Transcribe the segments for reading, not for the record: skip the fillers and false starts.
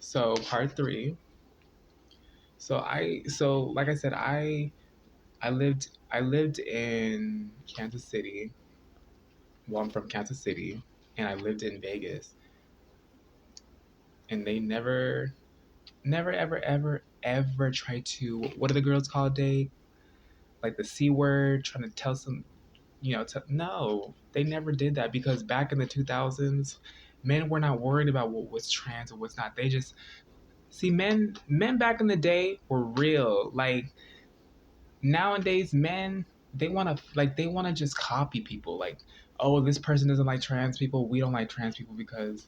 So part three. So like I said, I lived in Kansas City. Well, I'm from Kansas City, and I lived in Vegas, and they never, ever try to. What do the girls call Date? Like the C word, trying to tell some, no, they never did that because back in the 2000s, men were not worried about what was trans or what's not. They just see men back in the day were real. Like nowadays men they want to just copy people like, oh, this person doesn't like trans people, we don't like trans people because,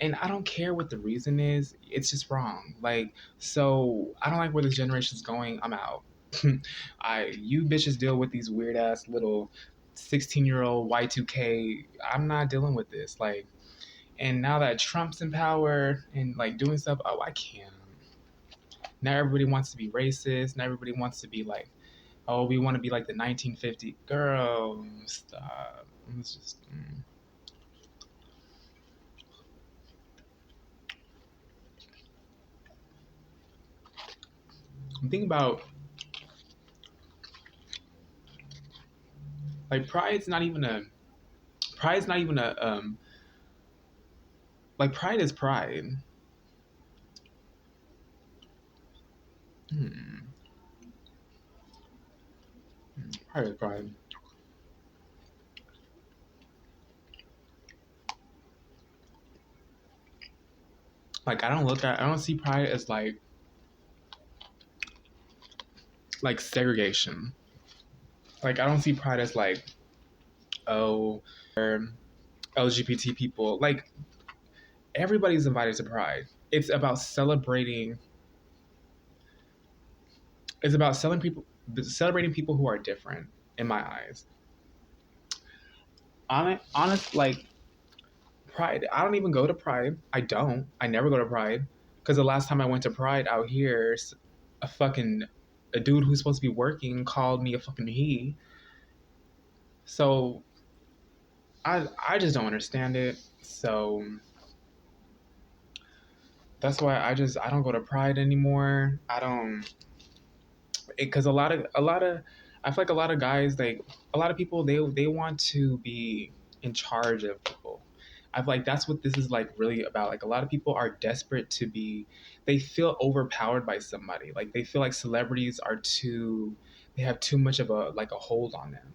and I don't care what the reason is, it's just wrong. Like, so I don't like where this generation is going, I'm out. You bitches deal with these weird ass little 16-year-old Y2K. I'm not dealing with this. Like, and now that Trump's in power and like doing stuff, oh, I can't. Now everybody wants to be racist. Now everybody wants to be like, oh, we want to be like the 1950. Girl, stop. It's just. I'm thinking about like pride's not even a. Pride's not even a. Like pride is pride. Hmm. Pride is pride. Like I don't see pride as like segregation. Like I don't see pride as like, oh, LGBT people. Like everybody's invited to pride. It's about celebrating. It's about celebrating people who are different. In my eyes, honest, like Pride. I don't even go to Pride. I don't. I never go to Pride because the last time I went to Pride out here, a fucking a dude who's supposed to be working called me a fucking he. So I just don't understand it. So that's why I don't go to Pride anymore. I don't, because a lot of I feel like a lot of guys, like a lot of people, they want to be in charge of people. I feel like that's what this is like really about. Like a lot of people are desperate to be, they feel overpowered by somebody. Like they feel like celebrities are too, they have too much of a like a hold on them.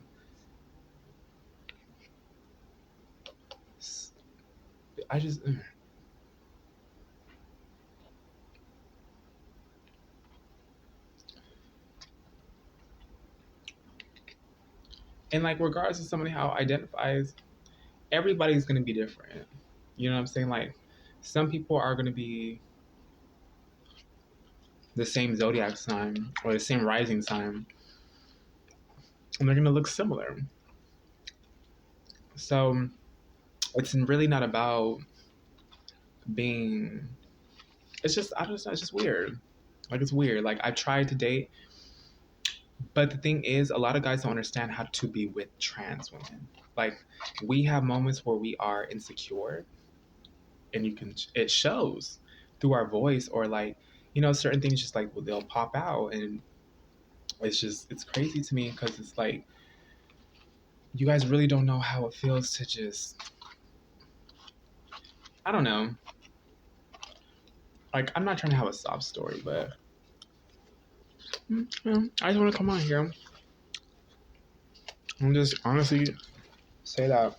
I just and like regardless of somebody how identifies, everybody's gonna be different. You know what I'm saying? Like some people are gonna be the same zodiac sign or the same rising sign, and they're gonna look similar. So it's really not about being. It's just I just it's just weird. Like it's weird. Like I've tried to date, but the thing is, a lot of guys don't understand how to be with trans women. Like we have moments where we are insecure, and it shows through our voice or like certain things just like they'll pop out, and it's crazy to me because it's like you guys really don't know how it feels to just I don't know. Like I'm not trying to have a sob story, but I just want to come on here and just honestly say that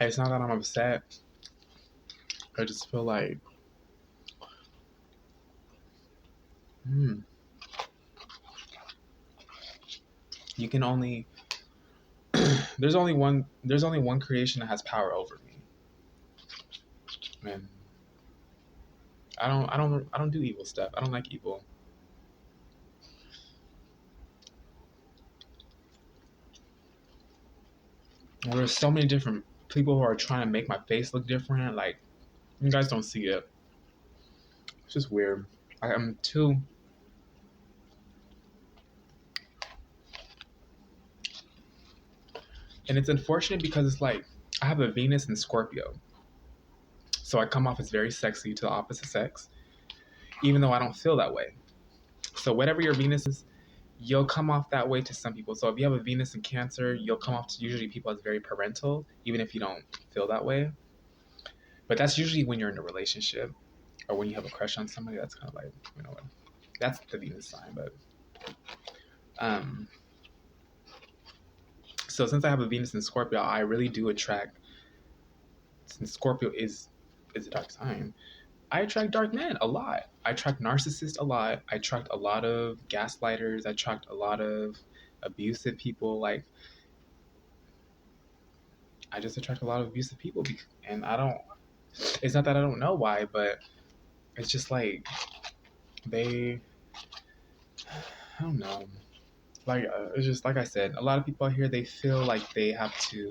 it's not that I'm upset. I just feel like hmm, you can only there's only one creation that has power over me, and I don't do evil stuff. I don't like evil. There's so many different people who are trying to make my face look different. Like you guys don't see it. It's just weird. I'm too, and it's unfortunate because it's like I have a Venus in Scorpio. So I come off as very sexy to the opposite sex, even though I don't feel that way. So whatever your Venus is, you'll come off that way to some people. So if you have a Venus in Cancer, you'll come off to usually people as very parental, even if you don't feel that way. But that's usually when you're in a relationship or when you have a crush on somebody. That's kind of like, you know what, that's the Venus sign. But um, so since I have a Venus in Scorpio, I really do attract. Since Scorpio is a dark sign, I attract dark men a lot. I attract narcissists a lot. I attract a lot of gaslighters. I attract a lot of abusive people. Like, I just attract a lot of abusive people, and I don't. It's not that I don't know why, but it's just like they. I don't know. Like it's just like I said. A lot of people out here, they feel like they have to.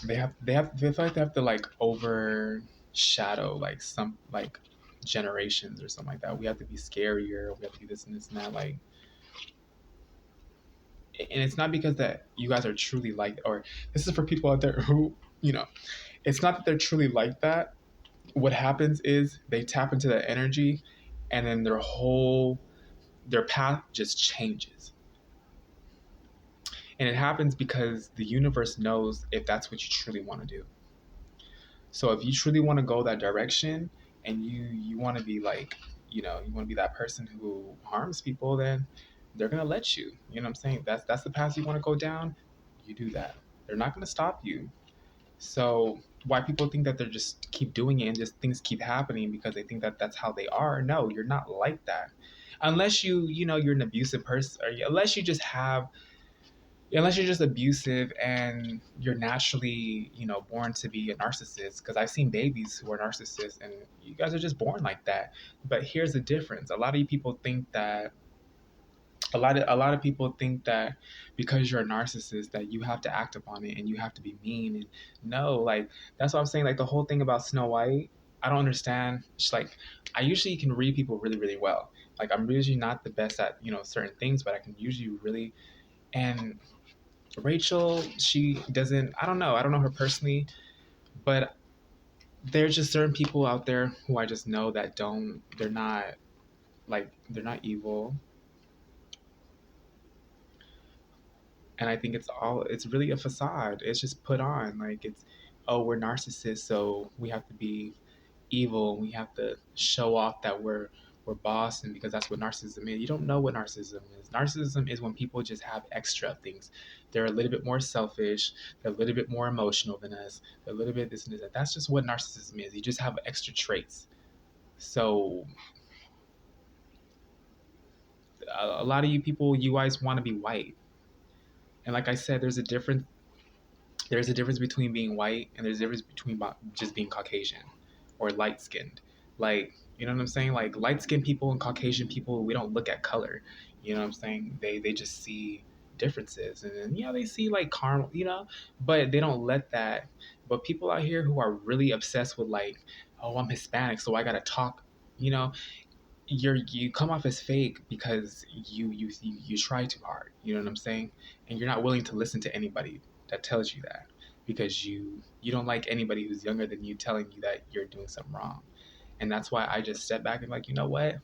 They feel like they have to like overshadow like some like generations or something like that. We have to be scarier. We have to be this and this and that. Like, and it's not because that you guys are truly like, or this is for people out there who, it's not that they're truly like that. What happens is they tap into that energy, and then their path just changes. And it happens because the universe knows if that's what you truly want to do. So if you truly want to go that direction, and you want to be like, you want to be that person who harms people, then they're gonna let you. You know what I'm saying? That's the path you want to go down. You do that. They're not gonna stop you. So why people think that they're just keep doing it and just things keep happening because they think that that's how they are. No, you're not like that. Unless you're an abusive person, or unless you just have unless you're just abusive and you're naturally born to be a narcissist, because I've seen babies who are narcissists and you guys are just born like that. But here's the difference: a lot of people think that a lot of people think that because you're a narcissist that you have to act upon it and you have to be mean. And no, like, that's what I'm saying. Like, the whole thing about Snow White, I don't understand. It's like, I usually can read people really, really well. Like, I'm usually not the best at certain things, but I can usually really. And Rachel, she doesn't. I don't know her personally, but there's just certain people out there who I just know that don't. They're not like they're not evil, and I think it's really a facade. It's just put on. Like, it's, oh, we're narcissists, so we have to be evil. We have to show off that we're boss, and because that's what narcissism is. You don't know what narcissism is. Narcissism is when people just have extra things. They're a little bit more selfish. They're a little bit more emotional than us. They're a little bit this and this. That's just what narcissism is. You just have extra traits. So a lot of you people, you guys want to be white, and like I said, there's a difference between being white, and there's a difference between just being Caucasian or light skinned. Like, you know what I'm saying? Like, light skinned people and Caucasian people, we don't look at color. You know what I'm saying? They just see differences, and then they see like caramel, but they don't let that. But people out here who are really obsessed with like, oh, I'm Hispanic, so I gotta talk. You know, you come off as fake because you try too hard. You know what I'm saying? And you're not willing to listen to anybody that tells you that, because you don't like anybody who's younger than you telling you that you're doing something wrong. And that's why I just step back and like, you know what?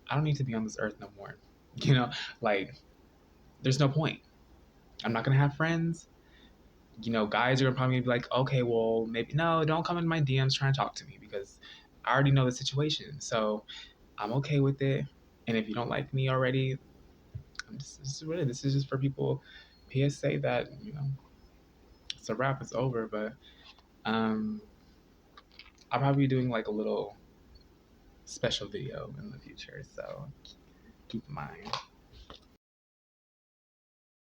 I don't need to be on this earth no more. You know, like, there's no point. I'm not gonna have friends. Guys are gonna probably be like, okay, well, maybe no, don't come in my DMs trying to talk to me, because I already know the situation. So I'm okay with it. And if you don't like me already, this is just for people. PSA that it's a wrap. It's over. But um, I'll probably be doing like a little special video in the future. So keep in mind.